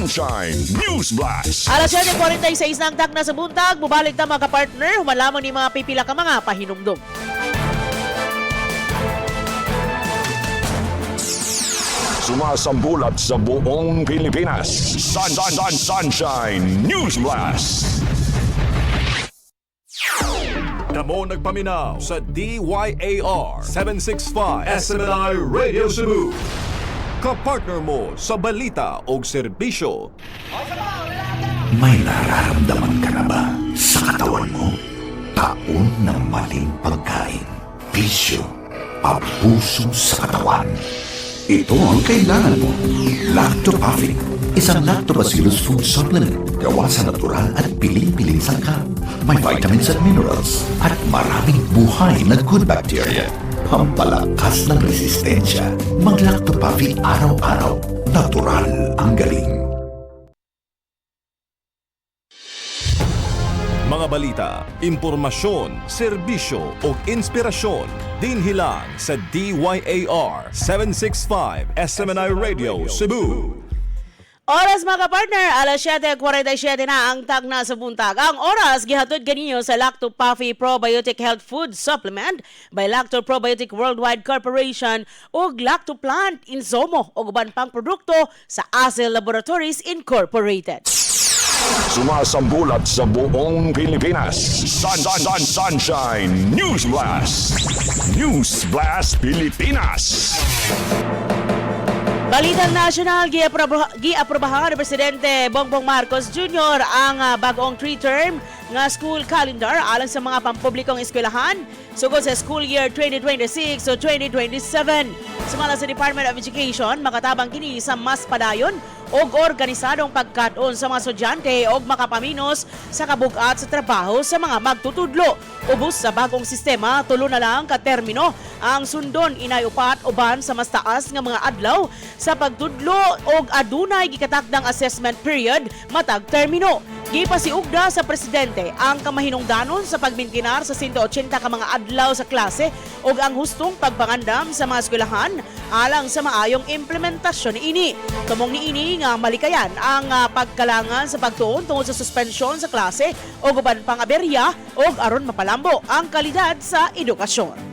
Sonshine Newsblast. Alas 7:46 ng tag na sa buntag, mubalik na mga partner, humalamang ni mga pipila ka mga pahinumdum. Sumasambulat sa buong Pilipinas. Sunshine Newsblast. Damo nagpaminaw sa DYAR 765 SMNI Radio Cebu. Kapartner mo sa balita o serbisyo. May nararamdaman ka na ba sa katawan mo? Taon ng maling pagkain, bisyo, abuso sa katawan. Ito ang kailangan mo. Lactopathic, isang lactobacillus food supplement gawa sa natural at piling-piling sangkap. May vitamins at minerals at maraming buhay na good bacteria. Pampalakas ng resistensya. Mag-lactopathic araw-araw. Natural ang galing. Mga balita, impormasyon, serbisyo o inspirasyon dinhilang sa DYAR 765 SMNI Radio Cebu. Oras mga partner, alas 7:47 na ang tag na sa buntag. Ang oras gihatod ganinyo sa Lactopathy Probiotic Health Food Supplement by Lacto Probiotic Worldwide Corporation ug Lactoplant Insomo ug uban pang produkto sa Acel Laboratories Incorporated. Sumasambulat sa buong Pilipinas. Sunshine Newsblast. Newsblast Pilipinas. Balitang national, giaprobahan ni Presidente Bongbong Marcos Jr. ang bagong 3-term nga school calendar alang sa mga pampublikong eskwelahan sugod sa school year 2026 o 2027. Sumala sa Department of Education, makatabang kini sa mas padayon og organisadong pagkat-on sa mga estudyante og makapaminos sa kabugat sa trabaho sa mga magtutudlo. Ubos sa bagong sistema, tulo na lang katermino ang sundon inay-upat uban sa mas taas nga mga adlaw sa pagtudlo og adunay gikatakdang assessment period matag termino. Gipasiugda sa presidente ang kamahinungdanon sa pagmintinar sa 180 ka mga adlaw sa klase ug ang hustong pagpangandam sa mga eskwelahan alang sa maayong implementasyon ini. Tumong niini nga malikayan ang pagkalangan sa pagtuon tungod sa suspensyon sa klase ug uban pang aberya ug aron mapalambo ang kalidad sa edukasyon.